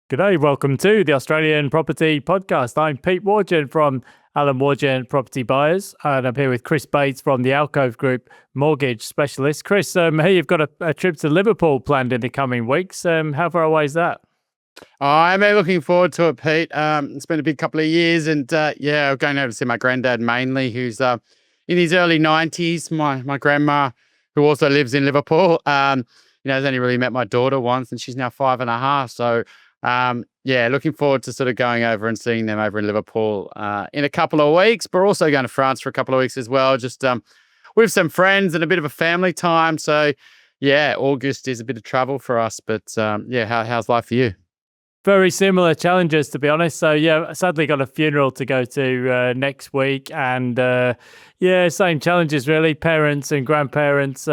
G'day, welcome to the Australian Property Podcast. I'm Pete Wargent from Alan Wargent Property Buyers, and I'm here with Chris Bates from the Alcove Group Mortgage Specialist. Chris, hey, you've got a trip to Liverpool planned in the coming weeks. How far away is that? I'm looking forward to it, Pete. It's been a big couple of years, and I'm going over to see my granddad mainly, who's in his early 90s. My grandma, who also lives in Liverpool, has only really met my daughter once, and she's now 5.5. So, looking forward to sort of going over and seeing them over in Liverpool in a couple of weeks. But we're also going to France for a couple of weeks as well, just with some friends and a bit of a family time. So, August is a bit of travel for us. But how's life for you? Very similar challenges, to be honest. So, sadly got a funeral to go to next week. And same challenges, really. Parents and grandparents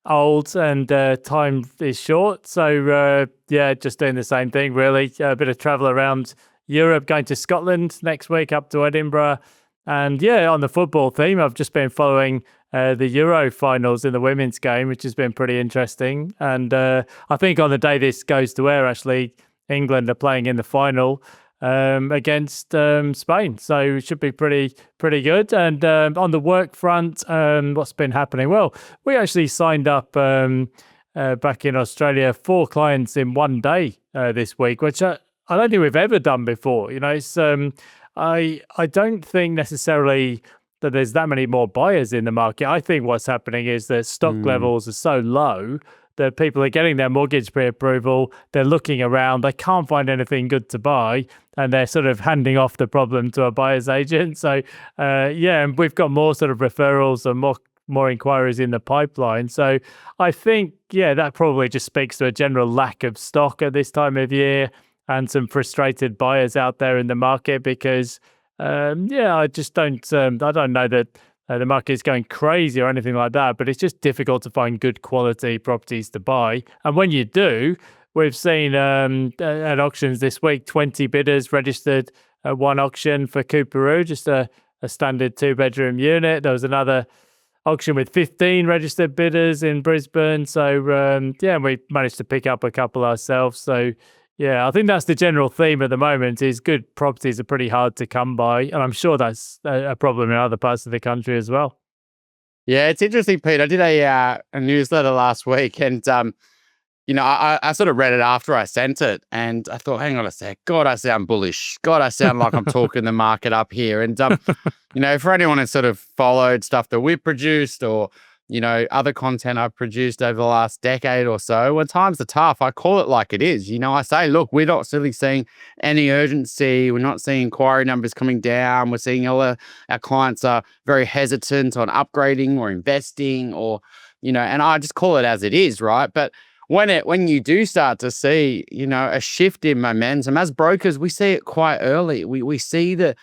old and time is short. So, just doing the same thing, really. A bit of travel around Europe, going to Scotland next week, up to Edinburgh. And, on the football theme, I've just been following the Euro finals in the women's game, which has been pretty interesting. And I think on the day this goes to air, actually, England are playing in the final against Spain, so it should be pretty good. And on the work front, what's been happening? Well, we actually signed up back in Australia 4 clients in one day this week, which I don't think we've ever done before. It's I don't think necessarily that there's that many more buyers in the market. I think what's happening is that stock levels are so low that people are getting their mortgage pre-approval, they're looking around, they can't find anything good to buy, and they're sort of handing off the problem to a buyer's agent. So, and we've got more sort of referrals and more inquiries in the pipeline. So I think, that probably just speaks to a general lack of stock at this time of year and some frustrated buyers out there in the market because, I just don't, I don't know that the market is going crazy or anything like that, but it's just difficult to find good quality properties to buy. And when you do, we've seen at auctions this week, 20 bidders registered at one auction for Cooperoo, just a standard 2-bedroom unit. There was another auction with 15 registered bidders in Brisbane. So, we managed to pick up a couple ourselves. So, I think that's the general theme at the moment is good properties are pretty hard to come by. And I'm sure that's a problem in other parts of the country as well. Yeah, it's interesting, Pete. I did a newsletter last week and, I sort of read it after I sent it and I thought, hang on a sec. God, I sound bullish. God, I sound like I'm talking the market up here. And, for anyone who's sort of followed stuff that we've produced or, other content I've produced over the last decade or so, when times are tough, I call it like it is. I say, look, we're not really seeing any urgency. We're not seeing inquiry numbers coming down. We're seeing our clients are very hesitant on upgrading or investing or, and I just call it as it is, right? But when you do start to see, a shift in momentum, as brokers, we see it quite early. We see the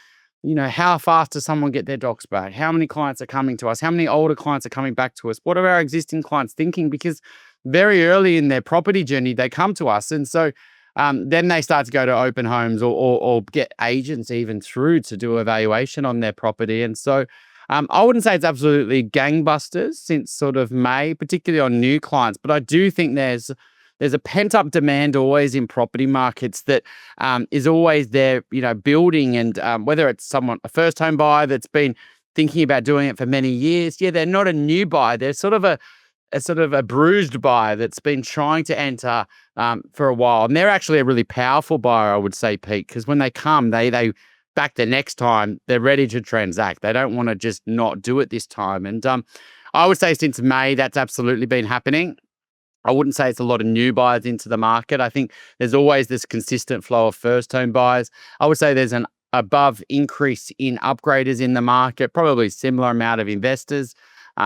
how fast does someone get their docs back? How many clients are coming to us? How many older clients are coming back to us? What are our existing clients thinking? Because very early in their property journey, they come to us. And so then they start to go to open homes or get agents even through to do evaluation on their property. And so I wouldn't say it's absolutely gangbusters since sort of May, particularly on new clients. But I do think there's a pent-up demand always in property markets that is always there, building. And whether it's a first-home buyer that's been thinking about doing it for many years, they're not a new buyer. They're sort of a bruised buyer that's been trying to enter for a while. And they're actually a really powerful buyer, I would say, Pete, because when they come, they back the next time, they're ready to transact. They don't want to just not do it this time. And I would say since May, that's absolutely been happening. I wouldn't say it's a lot of new buyers into the market. I think there's always this consistent flow of first home buyers. I would say there's an above increase in upgraders in the market, probably similar amount of investors,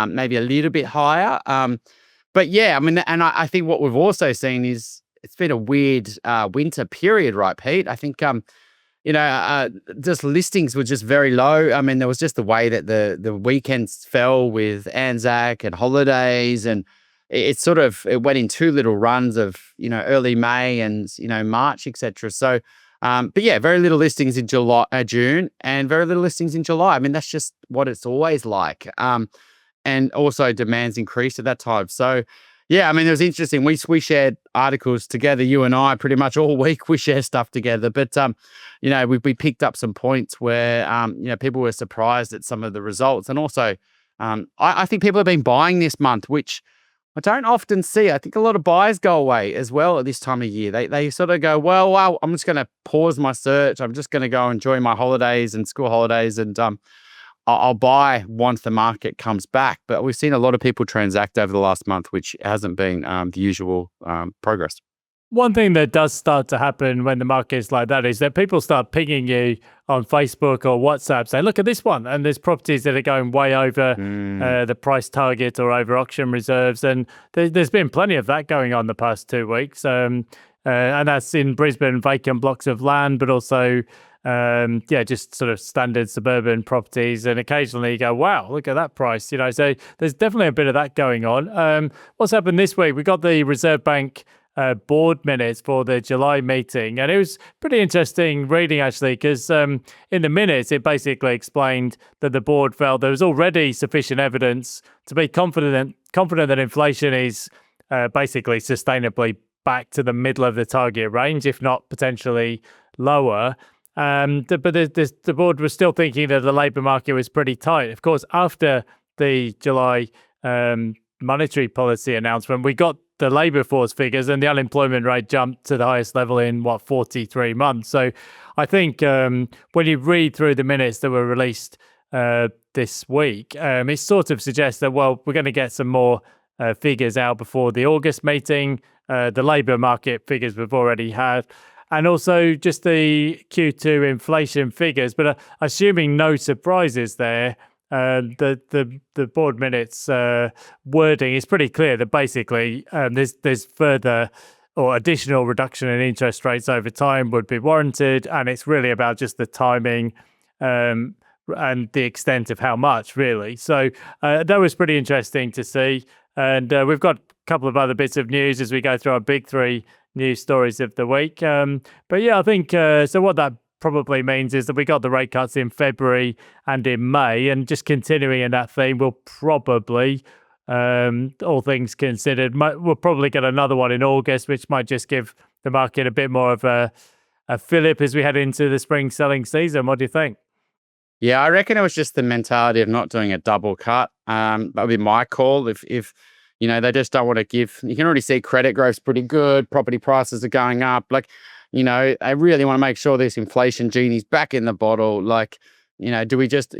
maybe a little bit higher. But and I think what we've also seen is it's been a weird winter period, right, Pete? I think, just listings were just very low. I mean, there was just the way that the weekends fell with Anzac and holidays and it went in 2 little runs of, early May and, March, etc. So, very little listings in June and very little listings in July. I mean, that's just what it's always like. And also demand's increased at that time. So, Yeah, I mean, it was interesting. We shared articles together, you and I, pretty much all week. We share stuff together, but we picked up some points where people were surprised at some of the results, and also I think people have been buying this month, which I don't often see. I think a lot of buyers go away as well at this time of year. They sort of go, well, I'm just going to pause my search. I'm just going to go enjoy my holidays and school holidays, and I'll buy once the market comes back. But we've seen a lot of people transact over the last month, which hasn't been the usual progress. One thing that does start to happen when the market is like that is that people start pinging you on Facebook or WhatsApp saying, look at this one. And there's properties that are going way over the price target or over auction reserves. And there's been plenty of that going on the past 2 weeks. And that's in Brisbane, vacant blocks of land, but also just sort of standard suburban properties. And occasionally you go, wow, look at that price. So there's definitely a bit of that going on. What's happened this week? We got the Reserve Bank board minutes for the July meeting, and it was pretty interesting reading, actually, because in the minutes it basically explained that the board felt there was already sufficient evidence to be confident that inflation is basically sustainably back to the middle of the target range, if not potentially lower. But the board was still thinking that the labour market was pretty tight. Of course, after the July monetary policy announcement, we got the labour force figures, and the unemployment rate jumped to the highest level in 43 months. So I think when you read through the minutes that were released this week, it sort of suggests that, well, we're going to get some more figures out before the August meeting. The labour market figures we've already had, and also just the Q2 inflation figures. But assuming no surprises there, the board minutes wording is pretty clear that basically there's further or additional reduction in interest rates over time would be warranted, and it's really about just the timing and the extent of how much, really. So that was pretty interesting to see, and we've got a couple of other bits of news as we go through our big three news stories of the week. But yeah, I think so. What that probably means is that we got the rate cuts in February and in May, and just continuing in that theme, we'll probably, all things considered, we'll probably get another one in August, which might just give the market a bit more of a fillip as we head into the spring selling season. What do you think? Yeah, I reckon it was just the mentality of not doing a double cut. That would be my call. If they just don't want to give, you can already see credit growth's pretty good, property prices are going up. I really want to make sure this inflation genie's back in the bottle. Do we just,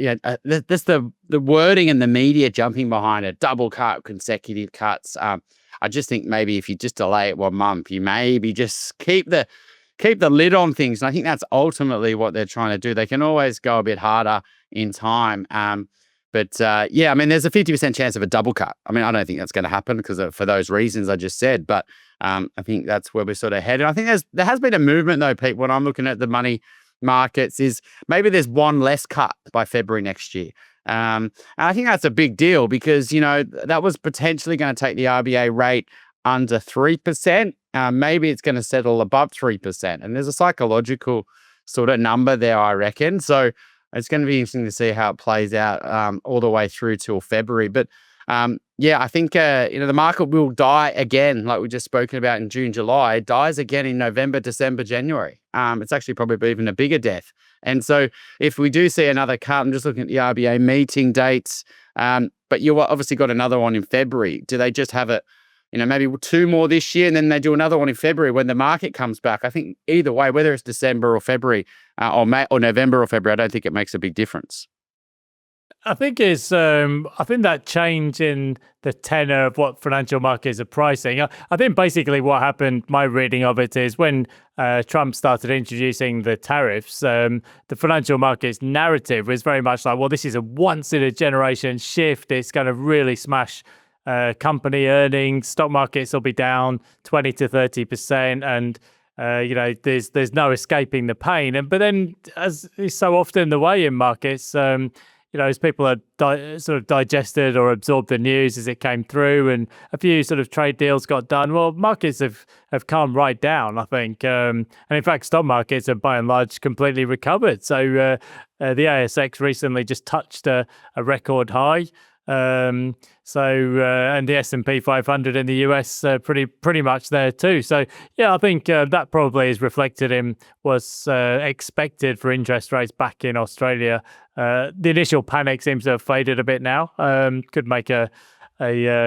that's the wording and the media jumping behind it, double cut, consecutive cuts. I just think maybe if you just delay it 1 month, you maybe just keep the lid on things. And I think that's ultimately what they're trying to do. They can always go a bit harder in time. But there's a 50% chance of a double cut. I mean, I don't think that's going to happen because for those reasons I just said. But I think that's where we're sort of headed. I think there has been a movement, though, Pete, when I'm looking at the money markets, is maybe there's one less cut by February next year. And I think that's a big deal because, that was potentially going to take the RBA rate under 3%. Maybe it's going to settle above 3%. And there's a psychological sort of number there, I reckon. So it's going to be interesting to see how it plays out all the way through till February. But I think the market will die again, like we just spoken about in June, July. It dies again in November, December, January. It's actually probably even a bigger death. And so if we do see another cut, I'm just looking at the RBA meeting dates, but you obviously got another one in February. Do they just have it, maybe 2 more this year, and then they do another one in February when the market comes back? I think either way, whether it's December or February or November or February, I don't think it makes a big difference. I think I think that change in the tenor of what financial markets are pricing. I think basically what happened, my reading of it, is when Trump started introducing the tariffs, the financial markets narrative was very much like, well, this is a once in a generation shift. It's going to really smash company earnings. Stock markets will be down 20 to 30%, and there's no escaping the pain. But then, as is so often the way in markets, as people had sort of digested or absorbed the news as it came through, and a few sort of trade deals got done, well, markets have calmed right down, I think. And in fact, stock markets have by and large completely recovered. So the ASX recently just touched a record high. And the S&P 500 in the US pretty much there too. So yeah, I think that probably is reflected in what's expected for interest rates back in Australia. The initial panic seems to have faded a bit now. Could make a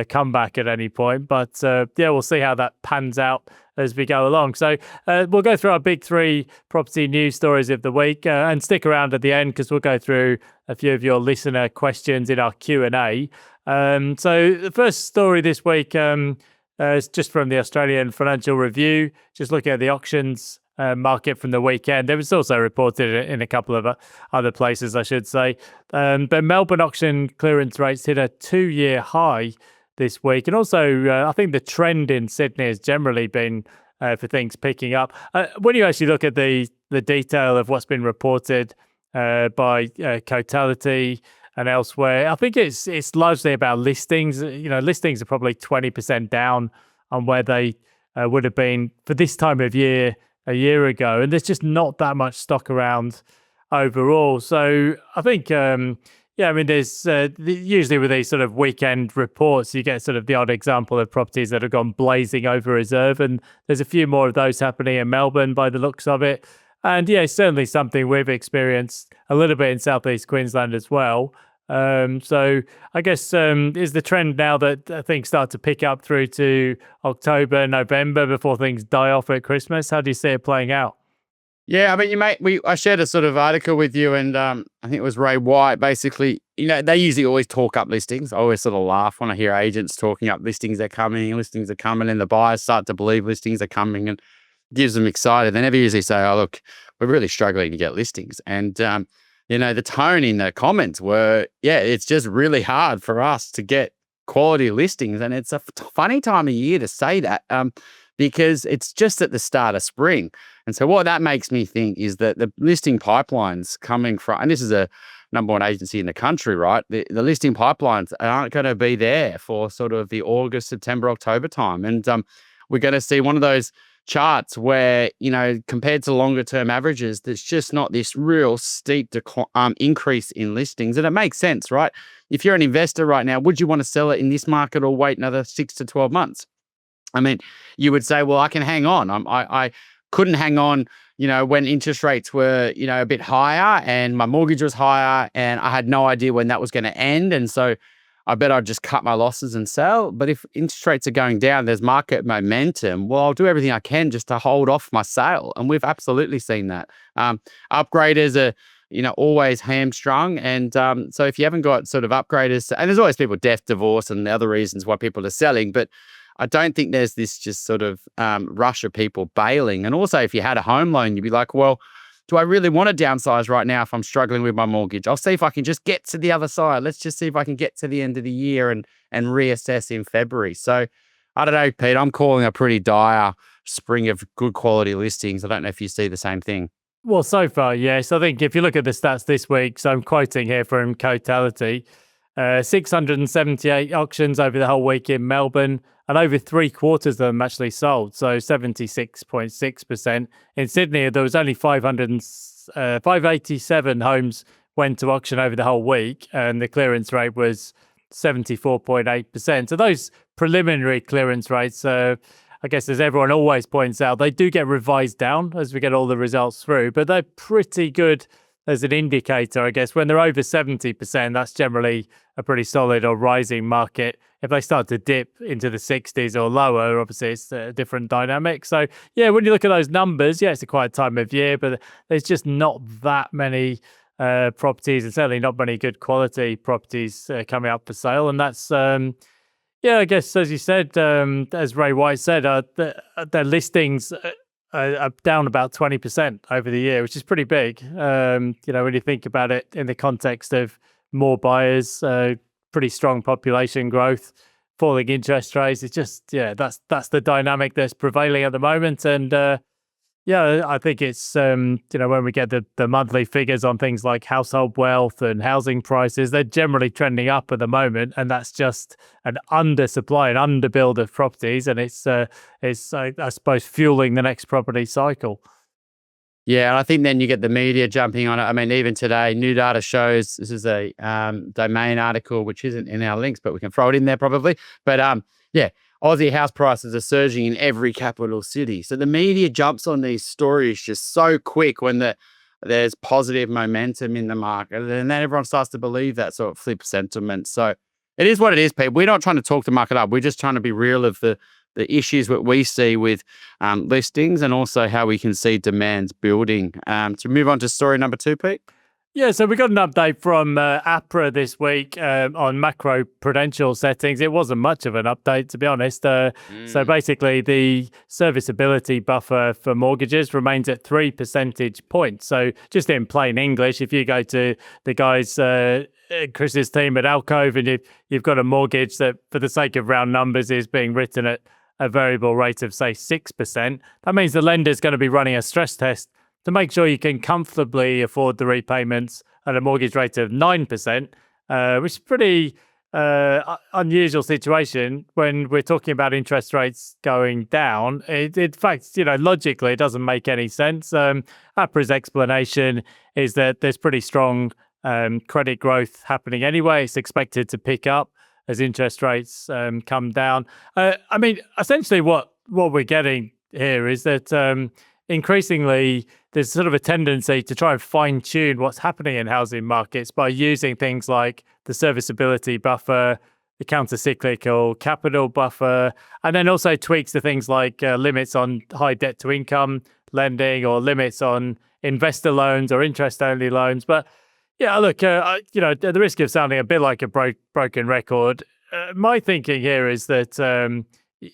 comeback at any point, but yeah, we'll see how that pans out as we go along. So we'll go through our big three property news stories of the week, and stick around at the end because we'll go through a few of your listener questions in our Q&A. So the first story this week is just from the Australian Financial Review, just looking at the auctions market from the weekend. It was also reported in a couple of other places, I should say. But Melbourne auction clearance rates hit a 2-year high this week. And also, I think the trend in Sydney has generally been for things picking up. When you actually look at the detail of what's been reported by Cotality and elsewhere, I think it's largely about listings. Listings are probably 20% down on where they would have been for this time of year a year ago. And there's just not that much stock around overall. So I think... there's usually with these sort of weekend reports, you get sort of the odd example of properties that have gone blazing over reserve, and there's a few more of those happening in Melbourne by the looks of it. And yeah, it's certainly something we've experienced a little bit in southeast Queensland as well. So I guess is the trend now that things start to pick up through to October, November before things die off at Christmas? How do you see it playing out? Yeah, I mean, I shared a sort of article with you, and I think it was Ray White. Basically, they usually always talk up listings. I always sort of laugh when I hear agents talking up listings are coming, and the buyers start to believe listings are coming, and gives them excited. They never usually say, "Oh, look, we're really struggling to get listings." And the tone in the comments were, "Yeah, it's just really hard for us to get quality listings," and it's a funny time of year to say that. Because it's just at the start of spring. And so what that makes me think is that the listing pipelines coming from, and this is a number one agency in the country, right? The listing pipelines aren't going to be there for sort of the August, September, October time. And we're going to see one of those charts where, compared to longer term averages, there's just not this real steep increase in listings. And it makes sense, right? If you're an investor right now, would you want to sell it in this market or wait another 6 to 12 months? I mean, you would say, well, I can hang on. I couldn't hang on, when interest rates were, a bit higher and my mortgage was higher and I had no idea when that was going to end. And so I bet I'd just cut my losses and sell. But if interest rates are going down, there's market momentum. Well, I'll do everything I can just to hold off my sale. And we've absolutely seen that. Upgraders are, always hamstrung. And so if you haven't got sort of upgraders, and there's always people, death, divorce, and the other reasons why people are selling, but I don't think there's this just sort of rush of people bailing. And also, if you had a home loan, you'd be like, well, do I really want to downsize right now if I'm struggling with my mortgage? I'll see if I can just get to the other side. Let's just see if I can get to the end of the year and reassess in February. So I don't know, Pete, I'm calling a pretty dire spring of good quality listings. I don't know if you see the same thing. Well, so far, yes. I think if you look at the stats this week, so I'm quoting here from Cotality, 678 auctions over the whole week in Melbourne, and over 3/4 of them actually sold, so 76.6%. In Sydney, there was only 587 homes went to auction over the whole week, and the clearance rate was 74.8%. So those preliminary clearance rates, I guess as everyone always points out, they do get revised down as we get all the results through, but they're pretty good as an indicator, I guess. When they're over 70%, that's generally a pretty solid or rising market. If they start to dip into the 60s or lower, obviously it's a different dynamic. So yeah, when you look at those numbers, yeah, it's a quiet time of year, but there's just not that many properties, and certainly not many good quality properties coming up for sale. And that's, I guess, as you said, as Ray White said, their listings are down about 20% over the year, which is pretty big. When you think about it in the context of more buyers, pretty strong population growth, falling interest rates. It's just, that's the dynamic that's prevailing at the moment. And I think it's, when we get the monthly figures on things like household wealth and housing prices, they're generally trending up at the moment. And that's just an undersupply, an underbuild of properties. And it's I suppose, fueling the next property cycle. Yeah, and I think then you get the media jumping on it. I mean, even today, new data shows, this is a domain article, which isn't in our links, but we can throw it in there probably. But yeah, Aussie house prices are surging in every capital city. So the media jumps on these stories just so quick when there's positive momentum in the market. And then everyone starts to believe that, so it flips sentiment. So it is what it is, people. We're not trying to talk the market up. We're just trying to be real of the issues that we see with listings and also how we can see demand building. To move on to story number 2, Pete. Yeah, so we got an update from APRA this week on macroprudential settings. It wasn't much of an update, to be honest. So basically, the serviceability buffer for mortgages remains at 3 percentage points. So just in plain English, if you go to the guys, Chris's team at Alcove, and you've got a mortgage that, for the sake of round numbers, is being written at a variable rate of, say, 6%, that means the lender's going to be running a stress test to make sure you can comfortably afford the repayments at a mortgage rate of 9%, which is pretty unusual situation when we're talking about interest rates going down. In fact, logically, it doesn't make any sense. APRA's explanation is that there's pretty strong credit growth happening anyway. It's expected to pick up as interest rates come down. I mean, essentially what we're getting here is that increasingly there's sort of a tendency to try and fine-tune what's happening in housing markets by using things like the serviceability buffer, the counter-cyclical capital buffer, and then also tweaks to things like limits on high debt-to-income lending or limits on investor loans or interest-only loans. But yeah, look, at the risk of sounding a bit like a broken record, my thinking here is that,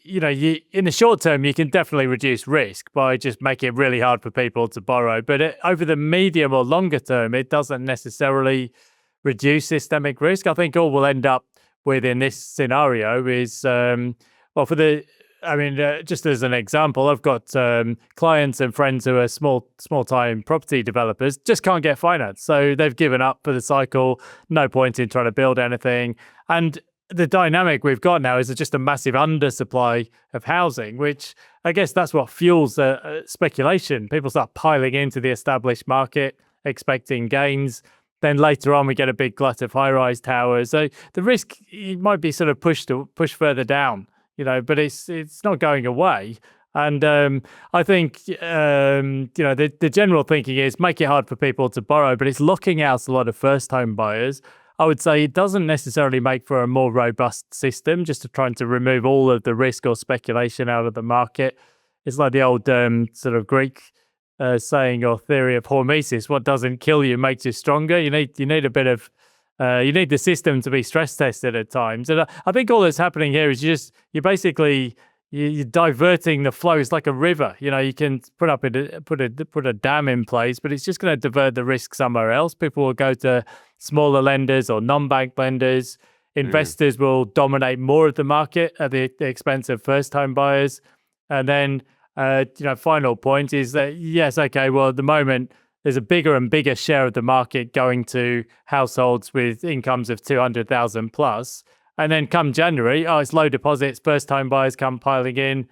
in the short term, you can definitely reduce risk by just making it really hard for people to borrow. But over the medium or longer term, it doesn't necessarily reduce systemic risk. I think all we'll end up with in this scenario is, just as an example, I've got clients and friends who are small-time property developers, just can't get finance. So they've given up for the cycle, no point in trying to build anything. And the dynamic we've got now is just a massive undersupply of housing, which I guess that's what fuels speculation. People start piling into the established market, expecting gains. Then later on, we get a big glut of high-rise towers. So the risk might be sort of pushed further down, but it's not going away. And I think, the general thinking is make it hard for people to borrow, but it's locking out a lot of first-home buyers. I would say it doesn't necessarily make for a more robust system, just to trying to remove all of the risk or speculation out of the market. It's like the old sort of Greek saying or theory of hormesis: what doesn't kill you makes you stronger. You need a bit of you need the system to be stress tested at times. And I think all that's happening here is you're basically you're diverting the flow. It's like a river. You can put a dam in place, but it's just going to divert the risk somewhere else. People will go to smaller lenders or non-bank lenders. Investors will dominate more of the market at the expense of first-home buyers. And then, final point is that, yes, okay, well, at the moment, there's a bigger and bigger share of the market going to households with incomes of 200,000 plus. And then come January, it's low deposits, first-time buyers come piling in,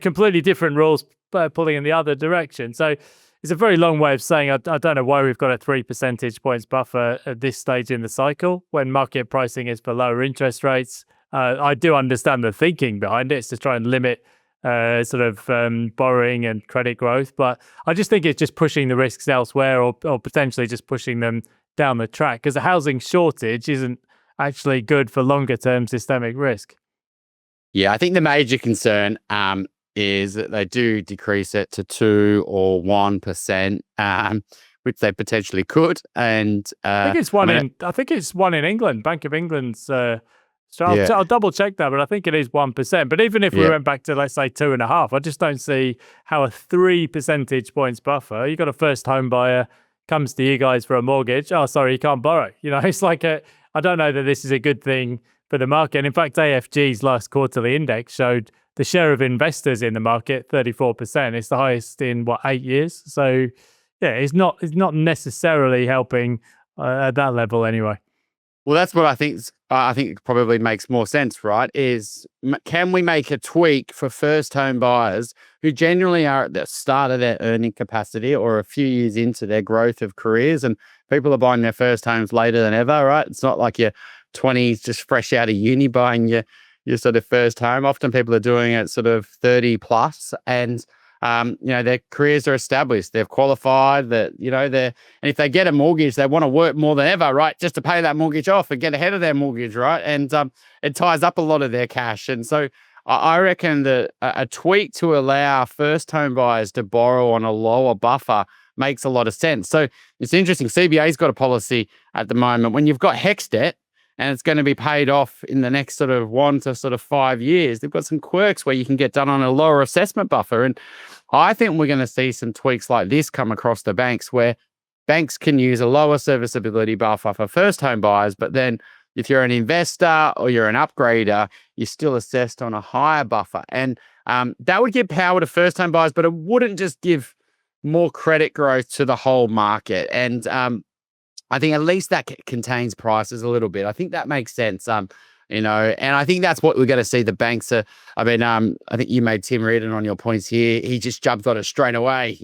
completely different rules pulling in the other direction. So it's a very long way of saying I don't know why we've got a 3 percentage points buffer at this stage in the cycle when market pricing is for lower interest rates. I do understand the thinking behind it. It's to try and limit borrowing and credit growth. But I just think it's just pushing the risks elsewhere or potentially just pushing them down the track, because a housing shortage isn't actually good for longer term systemic risk. Yeah, I think the major concern is that they do decrease it to 2 or 1%, which they potentially could. And I think it's one in England. Bank of England's. I'll double check that, but I think it is 1%. But even if we went back to, let's say, 2.5%, I just don't see how a 3 percentage points buffer. You got a first home buyer comes to you guys for a mortgage. Oh, sorry, you can't borrow. It's like I don't know that this is a good thing for the market. And in fact, AFG's last quarterly index showed the share of investors in the market, 34%. It's the highest in 8 years. So yeah, it's not necessarily helping at that level anyway. Well, that's what I think. I think it probably makes more sense, right? Can we make a tweak for first home buyers who generally are at the start of their earning capacity or a few years into their growth of careers, and people are buying their first homes later than ever, right? It's not like you're 20s, just fresh out of uni, buying your sort of first home. Often people are doing it sort of 30 plus, and their careers are established. They've qualified. And if they get a mortgage, they want to work more than ever, right? Just to pay that mortgage off and get ahead of their mortgage, right? And it ties up a lot of their cash. And so I reckon that a tweak to allow first home buyers to borrow on a lower buffer makes a lot of sense. So it's interesting. CBA's got a policy at the moment when you've got HECS debt, and it's going to be paid off in the next sort of 1 to sort of 5 years. They've got some quirks where you can get done on a lower assessment buffer. And I think we're going to see some tweaks like this come across the banks, where banks can use a lower serviceability buffer for first home buyers, but then if you're an investor or you're an upgrader, you're still assessed on a higher buffer. And that would give power to first home buyers, but it wouldn't just give more credit growth to the whole market. And I think at least that contains prices a little bit. I think that makes sense. And I think that's what we're going to see. The banks are, I think you made Tim Reardon on your points here. He just jumped on it straight away,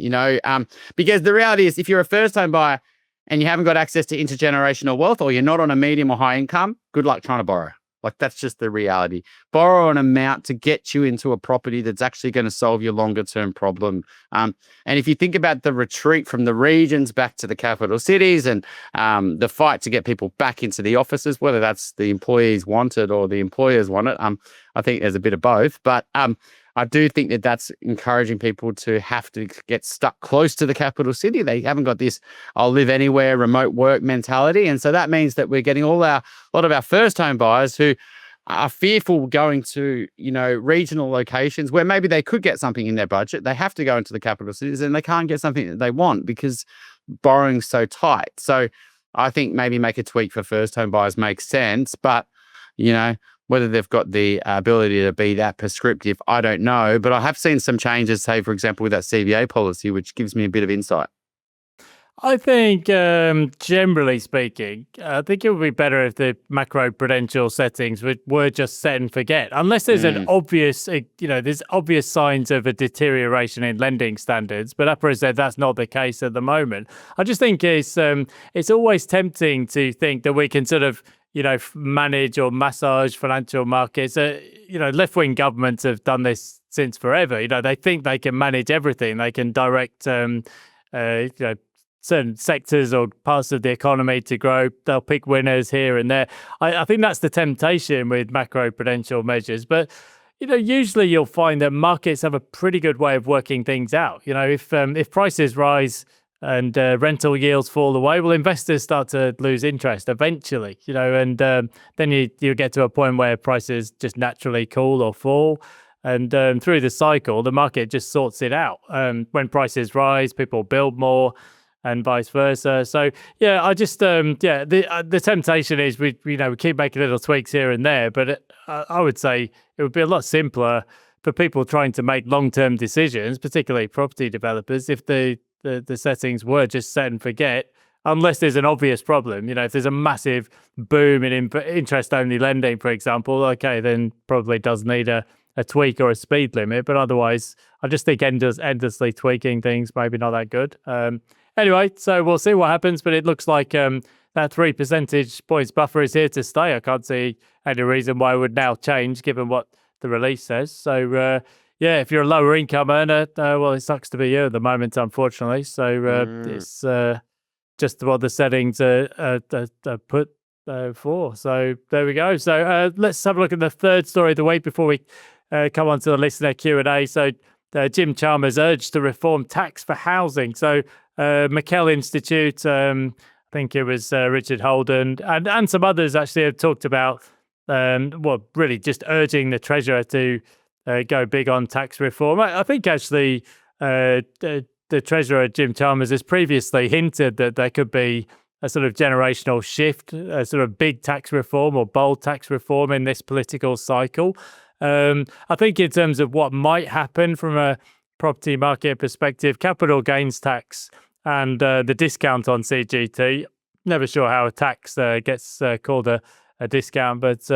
because the reality is if you're a first home buyer and you haven't got access to intergenerational wealth, or you're not on a medium or high income, good luck trying to borrow. Like, that's just the reality. Borrow an amount to get you into a property that's actually going to solve your longer term problem. And if you think about the retreat from the regions back to the capital cities, and the fight to get people back into the offices, whether that's the employees want it or the employers want it, I think there's a bit of both. But I do think that that's encouraging people to have to get stuck close to the capital city. They haven't got this I'll live anywhere remote work mentality. And so that means that we're getting a lot of our first home buyers who are fearful going to, regional locations where maybe they could get something in their budget. They have to go into the capital cities and they can't get something that they want because borrowing's so tight. So I think maybe make a tweak for first home buyers makes sense, but, whether they've got the ability to be that prescriptive, I don't know. But I have seen some changes, say, for example, with that CBA policy, which gives me a bit of insight. I think, generally speaking, I think it would be better if the macroprudential settings were just set and forget, unless there's an obvious, there's obvious signs of a deterioration in lending standards. But APRA said that's not the case at the moment. I just think it's always tempting to think that we can sort of, manage or massage financial markets. Left-wing governments have done this since forever. They think they can manage everything. They can direct, certain sectors or parts of the economy to grow. They'll pick winners here and there. I think that's the temptation with macroprudential measures. But, usually you'll find that markets have a pretty good way of working things out. If prices rise and rental yields fall away, well, investors start to lose interest eventually, and then you get to a point where prices just naturally cool or fall. And through the cycle, the market just sorts it out. When prices rise, people build more and vice versa. So, I just, the temptation is we keep making little tweaks here and there, but I would say it would be a lot simpler for people trying to make long-term decisions, particularly property developers, if the settings were just set and forget, unless there's an obvious problem. If there's a massive boom in interest-only lending, for example, okay, then probably does need a tweak or a speed limit. But otherwise, I just think endlessly tweaking things maybe not that good. Anyway, so we'll see what happens. But it looks like that 3 percentage points buffer is here to stay. I can't see any reason why it would now change, given what the release says. So, if you're a lower income earner, well, it sucks to be you at the moment, unfortunately. So it's just what the settings are put for. So there we go. So let's have a look at the third story of the week before we come on to the listener Q&A. So Jim Chalmers urged to reform tax for housing. So McKell Institute, I think it was Richard Holden and some others actually have talked about, really just urging the Treasurer to go big on tax reform. I think actually the Treasurer, Jim Chalmers, has previously hinted that there could be a sort of generational shift, a sort of big tax reform or bold tax reform in this political cycle. I think in terms of what might happen from a property market perspective, capital gains tax and the discount on CGT never sure how a tax gets called a discount, but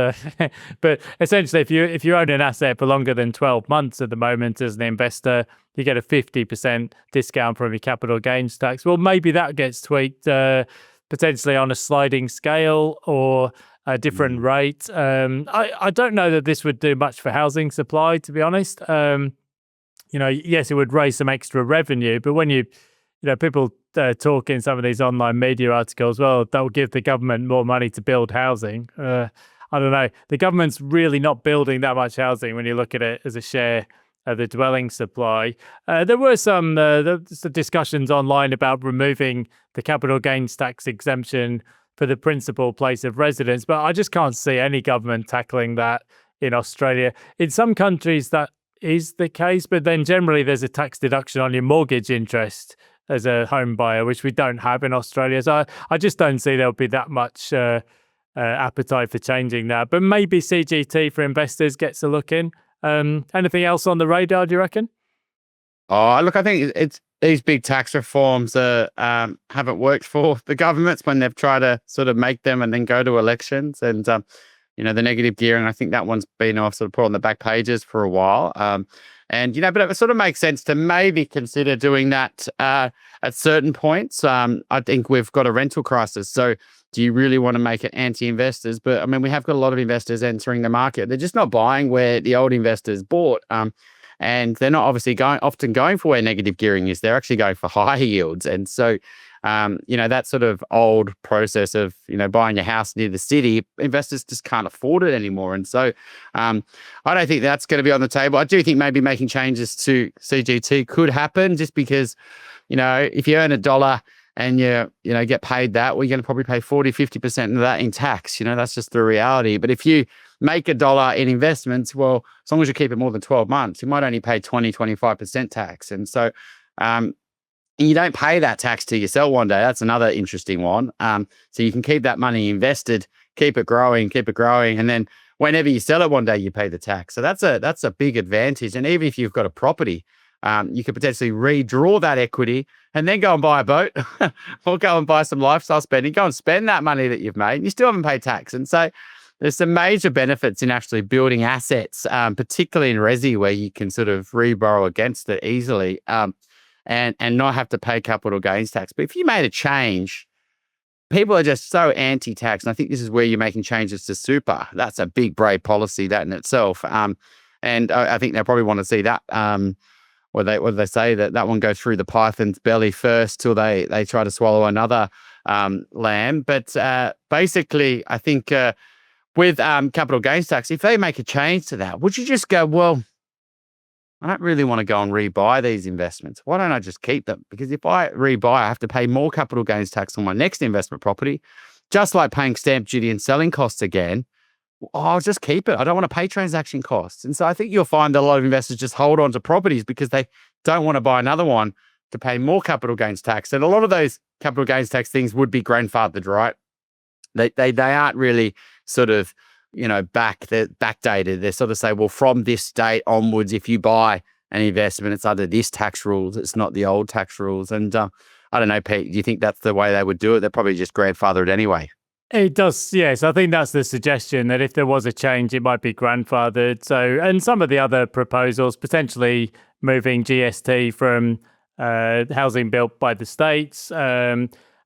but essentially, if you own an asset for longer than 12 months at the moment as an investor, you get a 50% discount from your capital gains tax. Well, maybe that gets tweaked potentially on a sliding scale or a different rate. I don't know that this would do much for housing supply, to be honest. Yes, it would raise some extra revenue, but when people talk in some of these online media articles, well, they'll give the government more money to build housing. I don't know. The government's really not building that much housing when you look at it as a share of the dwelling supply. There were some discussions online about removing the capital gains tax exemption for the principal place of residence, but I just can't see any government tackling that in Australia. In some countries, that is the case, but then generally there's a tax deduction on your mortgage interest as a home buyer, which we don't have in Australia. So I just don't see there'll be that much appetite for changing that. But maybe CGT for investors gets a look in. Anything else on the radar, do you reckon? Oh, look, I think it's these big tax reforms haven't worked for the governments when they've tried to sort of make them and then go to elections. And, the negative gearing, I think that one's been sort of put on the back pages for a while. But it sort of makes sense to maybe consider doing that at certain points. I think we've got a rental crisis. So do you really want to make it anti-investors? But I mean, we have got a lot of investors entering the market. They're just not buying where the old investors bought. And they're not obviously often going for where negative gearing is. They're actually going for higher yields. And so, that sort of old process of, buying your house near the city, investors just can't afford it anymore. And so I don't think that's going to be on the table. I do think maybe making changes to CGT could happen just because, if you earn $1 and you get paid that, well, you're going to probably pay 40, 50% of that in tax. That's just the reality. But if you make $1 in investments, well, as long as you keep it more than 12 months, you might only pay 20, 25% tax. And so you don't pay that tax till you sell one day. That's another interesting one. So you can keep that money invested, keep it growing. And then whenever you sell it one day, you pay the tax. So that's a big advantage. And even if you've got a property, you could potentially redraw that equity and then go and buy a boat or go and buy some lifestyle spending, go and spend that money that you've made. And you still haven't paid tax. And so there's some major benefits in actually building assets, particularly in resi, where you can sort of reborrow against it easily. And not have to pay capital gains tax. But if you made a change, people are just so anti-tax. And I think this is where you're making changes to super. That's a big, brave policy, that in itself. And I think they probably want to see that, what do they say, that one go through the python's belly first till they try to swallow another lamb. But basically, I think with capital gains tax, if they make a change to that, would you just go, well, I don't really want to go and rebuy these investments. Why don't I just keep them? Because if I rebuy, I have to pay more capital gains tax on my next investment property, just like paying stamp duty and selling costs again. I'll just keep it. I don't want to pay transaction costs. And so I think you'll find that a lot of investors just hold on to properties because they don't want to buy another one to pay more capital gains tax. And a lot of those capital gains tax things would be grandfathered, right? They aren't really sort of they're backdated. They sort of say, well, from this date onwards, if you buy an investment, it's under this tax rules. It's not the old tax rules. And I don't know, Pete, do you think that's the way they would do it? They're probably just grandfather it anyway. It does, yes. I think that's the suggestion, that if there was a change, it might be grandfathered. So, and some of the other proposals, potentially moving GST from housing built by the states.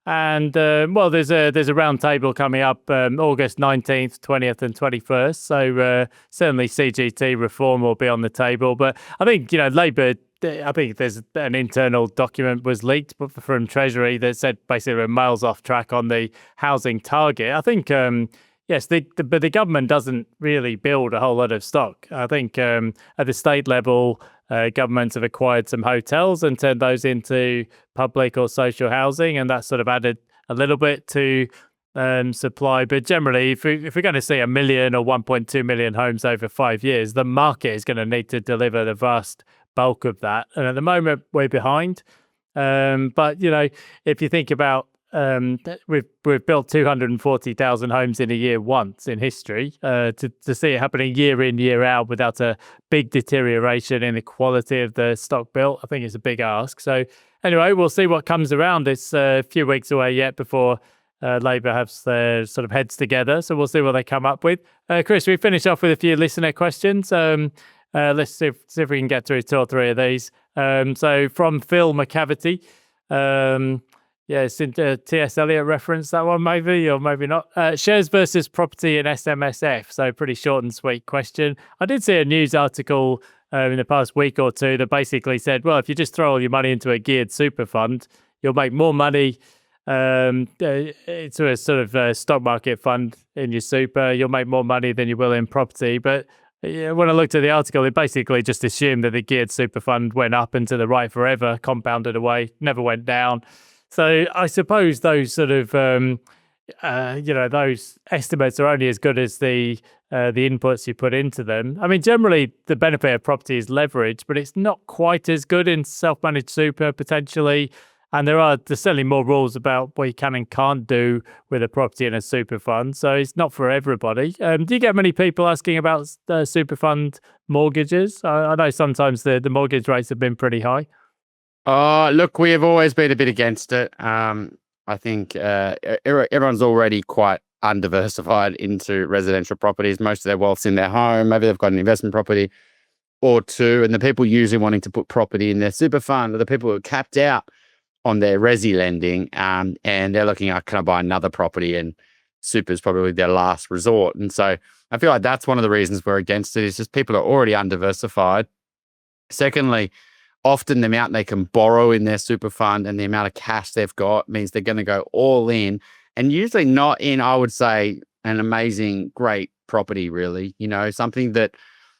There's a round table coming up August 19th, 20th and 21st. So certainly CGT reform will be on the table. But I think, Labor, I think there's an internal document was leaked from Treasury that said basically we're miles off track on the housing target. I think, yes, but the government doesn't really build a whole lot of stock. I think at the state level, governments have acquired some hotels and turned those into public or social housing, and that sort of added a little bit to supply. But generally, if we're going to see 1 million or 1.2 million homes over 5 years, the market is going to need to deliver the vast bulk of that. And at the moment, we're behind. But if you think about we've built 240,000 homes in a year once in history. To see it happening year in, year out without a big deterioration in the quality of the stock built, I think it's a big ask. So anyway, we'll see what comes around. It's a few weeks away yet before Labour have their sort of heads together. So we'll see what they come up with. Chris, we finish off with a few listener questions. Let's see if we can get through 2 or 3 of these. So from Phil McCavity, T.S. Eliot reference that one maybe, or maybe not. Shares versus property in SMSF. So pretty short and sweet question. I did see a news article in the past week or two that basically said, well, if you just throw all your money into a geared super fund, you'll make more money into a sort of stock market fund in your super. You'll make more money than you will in property. But when I looked at the article, it basically just assumed that the geared super fund went up and to the right forever, compounded away, never went down. So I suppose those sort of, those estimates are only as good as the inputs you put into them. I mean, generally, the benefit of property is leverage, but it's not quite as good in self-managed super potentially. And there's certainly more rules about what you can and can't do with a property in a super fund. So it's not for everybody. Do you get many people asking about super fund mortgages? I know sometimes the mortgage rates have been pretty high. Look, we have always been a bit against it. I think everyone's already quite undiversified into residential properties. Most of their wealth's in their home. Maybe they've got an investment property or two. And the people usually wanting to put property in their super fund are the people who are capped out on their resi lending, and they're looking at, can I buy another property? And super is probably their last resort. And so I feel like that's one of the reasons we're against it, is just people are already undiversified. Secondly, often the amount they can borrow in their super fund and the amount of cash they've got means they're going to go all in, and usually not in, I would say, an amazing, great property, really. Something that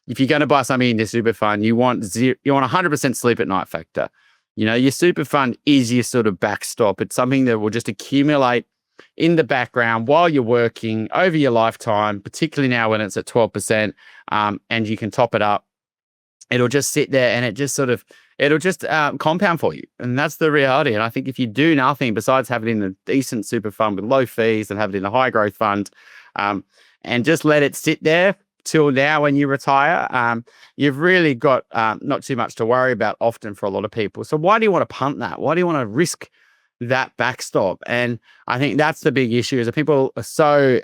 if you're going to buy something in your super fund, you want 100% sleep at night factor. Your super fund is your sort of backstop. It's something that will just accumulate in the background while you're working over your lifetime, particularly now when it's at 12%, and you can top it up. It'll just sit there and it'll just compound for you. And that's the reality. And I think if you do nothing besides have it in a decent super fund with low fees and have it in a high growth fund, and just let it sit there till now when you retire, you've really got not too much to worry about often for a lot of people. So why do you want to punt that? Why do you want to risk that backstop? And I think that's the big issue, is that people are so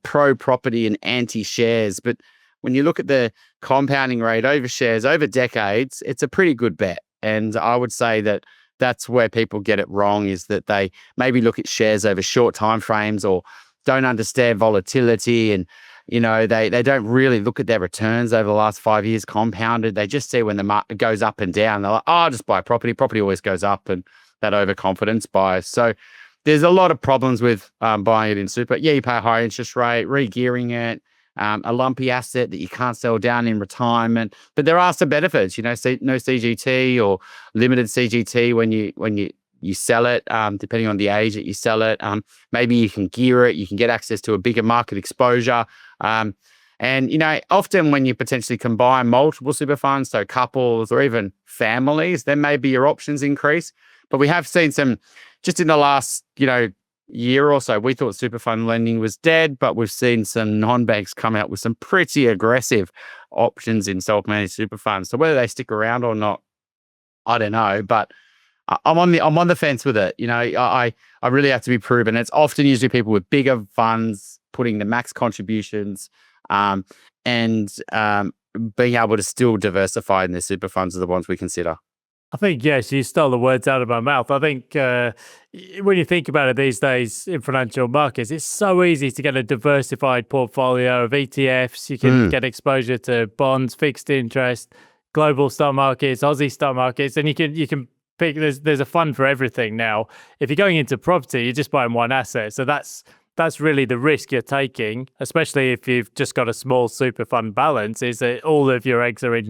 pro-property and anti-shares. But when you look at the compounding rate over shares over decades, it's a pretty good bet. And I would say that that's where people get it wrong, is that they maybe look at shares over short time frames or don't understand volatility, and they don't really look at their returns over the last 5 years compounded. They just see when the market goes up and down. They're like, I'll just buy property. Property always goes up, and that overconfidence bias. So there's a lot of problems with buying it in super. Yeah, you pay a higher interest rate, re-gearing it, a lumpy asset that you can't sell down in retirement. But there are some benefits, no CGT or limited CGT when you sell it, depending on the age that you sell it. Maybe you can gear it, you can get access to a bigger market exposure. And often when you potentially combine multiple super funds, so couples or even families, then maybe your options increase. But we have seen some, just in the last, year or so, we thought super fund lending was dead, but we've seen some non-banks come out with some pretty aggressive options in self-managed super funds. So whether they stick around or not, I don't know, but I'm on the fence with it. I really have to be proven. It's often usually people with bigger funds putting the max contributions, and being able to still diversify in their super funds are the ones we consider. I think, yes, you stole the words out of my mouth. I think when you think about it these days in financial markets, it's so easy to get a diversified portfolio of ETFs. You can get exposure to bonds, fixed interest, global stock markets, Aussie stock markets, and you can pick. There's a fund for everything now. If you're going into property, you're just buying one asset. So that's really the risk you're taking, especially if you've just got a small super fund balance, is that all of your eggs are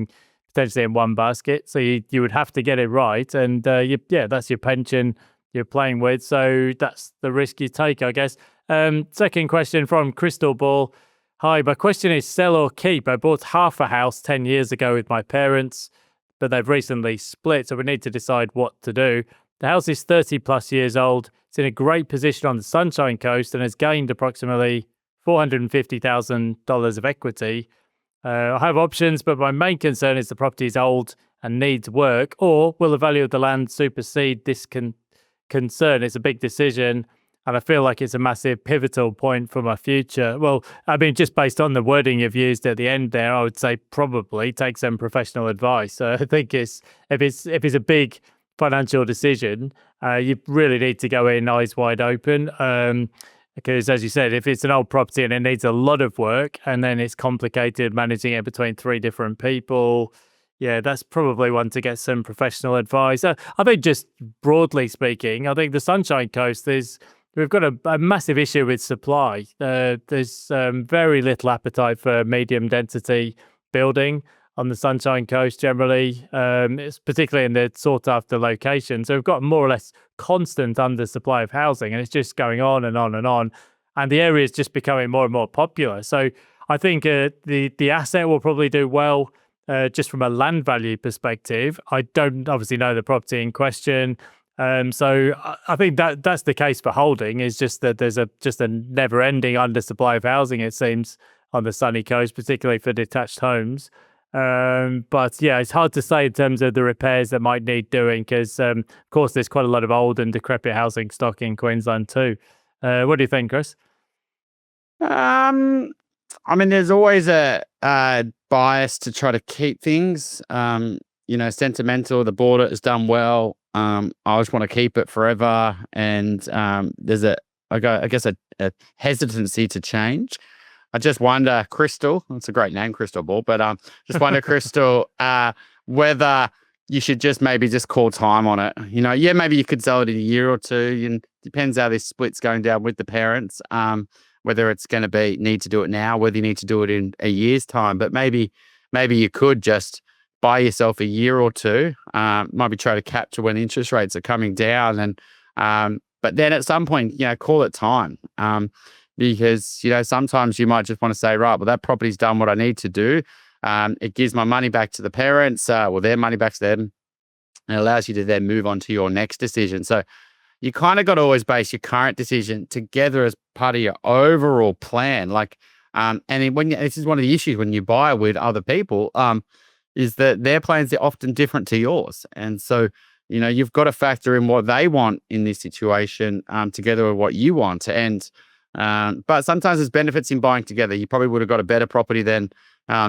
potentially in one basket. So you would have to get it right. And that's your pension you're playing with. So that's the risk you take, I guess. Second question from Crystal Ball. Hi, my question is sell or keep. I bought half a house 10 years ago with my parents, but they've recently split, so we need to decide what to do. The house is 30 plus years old. It's in a great position on the Sunshine Coast and has gained approximately $450,000 of equity. I have options, but my main concern is the property is old and needs work, or will the value of the land supersede this concern? It's a big decision. And I feel like it's a massive pivotal point for my future. Well, I mean, just based on the wording you've used at the end there, I would say probably take some professional advice. I think if it's a big financial decision, you really need to go in eyes wide open. Because as you said, if it's an old property and it needs a lot of work and then it's complicated managing it between 3 different people, yeah, that's probably one to get some professional advice. I think just broadly speaking, I think the Sunshine Coast we've got a massive issue with supply. There's very little appetite for medium density building on the Sunshine Coast generally, it's particularly in the sought after locations. So we've got more or less constant undersupply of housing, and it's just going on and on and on. And the area is just becoming more and more popular. So I think the asset will probably do well just from a land value perspective. I don't obviously know the property in question. So I think that's the case for holding, is just that there's just a never-ending undersupply of housing, it seems, on the sunny coast, particularly for detached homes. But yeah, it's hard to say in terms of the repairs that might need doing, because of course there's quite a lot of old and decrepit housing stock in Queensland too. What do you think, Chris? I mean, there's always a bias to try to keep things, sentimental. The border has done well. I just want to keep it forever. And there's a hesitancy to change. I just wonder, Crystal, that's a great name, Crystal Ball, but just wonder, Crystal, whether you should maybe call time on it. Maybe you could sell it in a year or two, and depends how this split's going down with the parents, whether it's going to need to do it now, whether you need to do it in a year's time. But maybe you could just buy yourself a year or two, maybe try to capture when interest rates are coming down, and but then at some point, call it time. Because, sometimes you might just want to say, right, well, that property's done what I need to do. It gives my money back to the parents, their money back to them, and it allows you to then move on to your next decision. So you kind of got to always base your current decision together as part of your overall plan. And this is one of the issues when you buy with other people, is that their plans are often different to yours. And so, you've got to factor in what they want in this situation, together with what you want. And but sometimes there's benefits in buying together. You probably would have got a better property than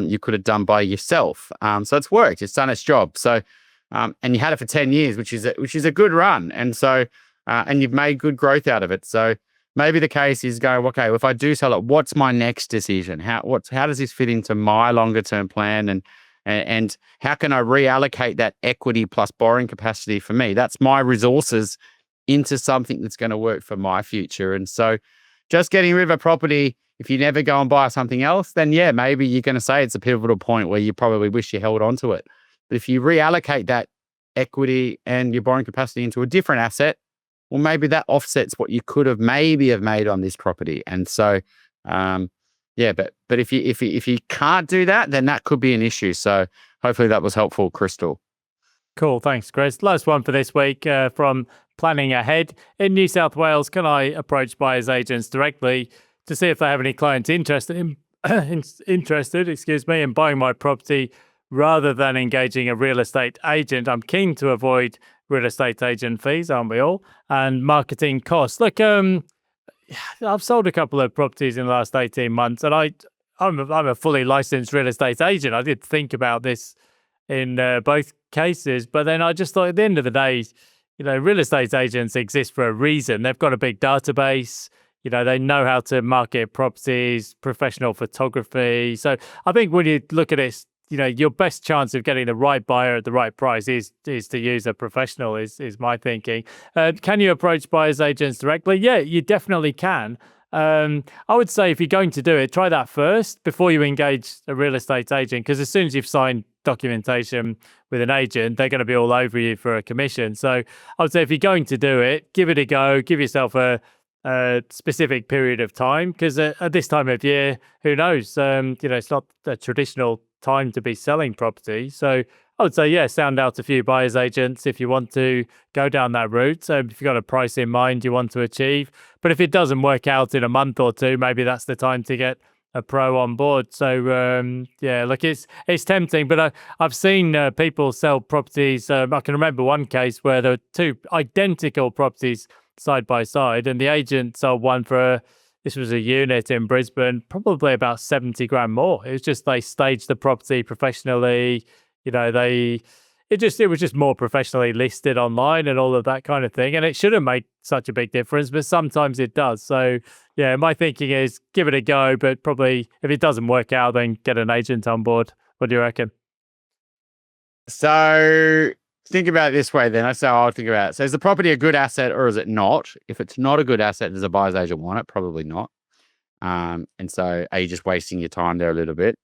you could have done by yourself. So it's worked. It's done its job. So and you had it for 10 years, which is a good run. And so and you've made good growth out of it. So maybe the case is go, okay, if I do sell it, what's my next decision? How does this fit into my longer term plan? And how can I reallocate that equity plus borrowing capacity for me? That's my resources into something that's going to work for my future. And so just getting rid of a property, if you never go and buy something else, then yeah, maybe you're going to say it's a pivotal point where you probably wish you held on to it. But if you reallocate that equity and your borrowing capacity into a different asset, well, maybe that offsets what you could have maybe have made on this property. And so, but if you can't do that, then that could be an issue. So hopefully that was helpful, Crystal. Cool, thanks, Chris. Last one for this week from Planning Ahead. In New South Wales, can I approach buyers agents directly to see if they have any clients interested in buying my property rather than engaging a real estate agent? I'm keen to avoid real estate agent fees, aren't we all? And marketing costs. Look, I've sold a couple of properties in the last 18 months, and I'm a fully licensed real estate agent. I did think about this in both cases, but then I just thought at the end of the day, real estate agents exist for a reason. They've got a big database. They know how to market properties, professional photography. So I think when you look at it, your best chance of getting the right buyer at the right price is to use a professional, is my thinking. Can you approach buyers agents directly? Yeah, you definitely can. I would say if you're going to do it, try that first before you engage a real estate agent, because as soon as you've signed documentation with an agent, they're going to be all over you for a commission. So I would say if you're going to do it, give it a go, give yourself a specific period of time, because at this time of year, who knows, it's not a traditional time to be selling property. So I would say, sound out a few buyers agents if you want to go down that route. So if you've got a price in mind you want to achieve, but if it doesn't work out in a month or two, maybe that's the time to get a pro on board. So look, it's tempting, but I've seen people sell properties. I can remember one case where there were two identical properties side by side, and the agent sold one for this was a unit in Brisbane, probably about 70 grand more. It was just they staged the property professionally. It was just more professionally listed online and all of that kind of thing. And it shouldn't make such a big difference, but sometimes it does. So yeah, my thinking is give it a go, but probably if it doesn't work out, then get an agent on board. What do you reckon? So think about it this way then. That's how I'll think about it. So is the property a good asset or is it not? If it's not a good asset, does a buyer's agent want it? Probably not. And so are you just wasting your time there a little bit?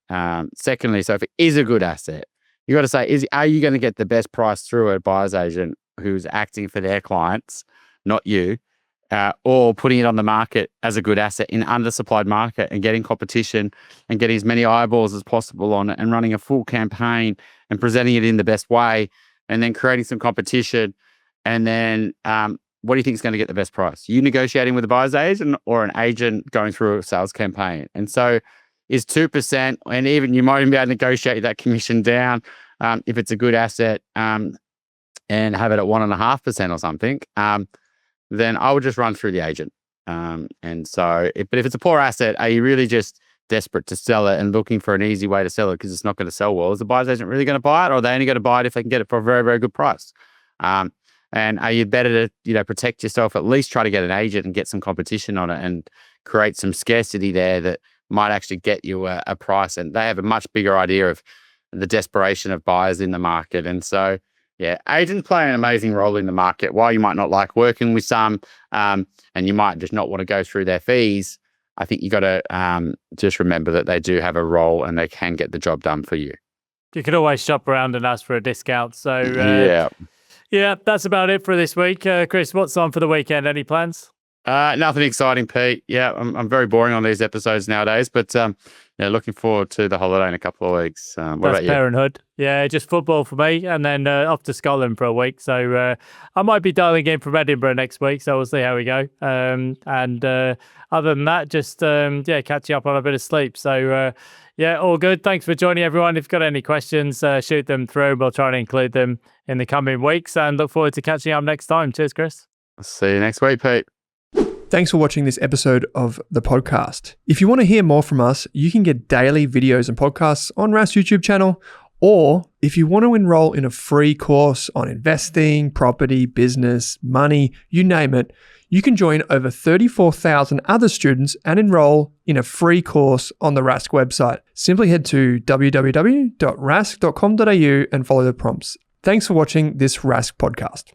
Secondly, so if it is a good asset, you got to say, are you going to get the best price through a buyer's agent who's acting for their clients, not you, or putting it on the market as a good asset in an undersupplied market and getting competition and getting as many eyeballs as possible on it and running a full campaign and presenting it in the best way and then creating some competition. And then what do you think is going to get the best price? You negotiating with a buyer's agent or an agent going through a sales campaign? And so is 2%, and even you might even be able to negotiate that commission down if it's a good asset and have it at 1.5% or something, then I would just run through the agent. But if it's a poor asset, are you really just desperate to sell it and looking for an easy way to sell it because it's not going to sell well? Is the buyer's agent really going to buy it, or are they only going to buy it if they can get it for a very, very good price? And are you better to protect yourself, at least try to get an agent and get some competition on it and create some scarcity there that might actually get you a price, and they have a much bigger idea of the desperation of buyers in the market. And so, yeah, agents play an amazing role in the market. While you might not like working with some and you might just not want to go through their fees, I think you got to just remember that they do have a role and they can get the job done for you. You can always shop around and ask for a discount. So, yeah, that's about it for this week. Chris, what's on for the weekend? Any plans? Nothing exciting, Pete. Yeah, I'm very boring on these episodes nowadays, but looking forward to the holiday in a couple of weeks. What about you? Parenthood. Yeah, just football for me, and then off to Scotland for a week. So I might be dialing in from Edinburgh next week, so we'll see how we go. Other than that, just catching up on a bit of sleep. So all good. Thanks for joining, everyone. If you've got any questions, shoot them through. We'll try and include them in the coming weeks, and look forward to catching up next time. Cheers, Chris. I'll see you next week, Pete. Thanks for watching this episode of the podcast. If you want to hear more from us, you can get daily videos and podcasts on Rask's YouTube channel, or if you want to enroll in a free course on investing, property, business, money, you name it, you can join over 34,000 other students and enroll in a free course on the Rask website. Simply head to www.rask.com.au and follow the prompts. Thanks for watching this Rask podcast.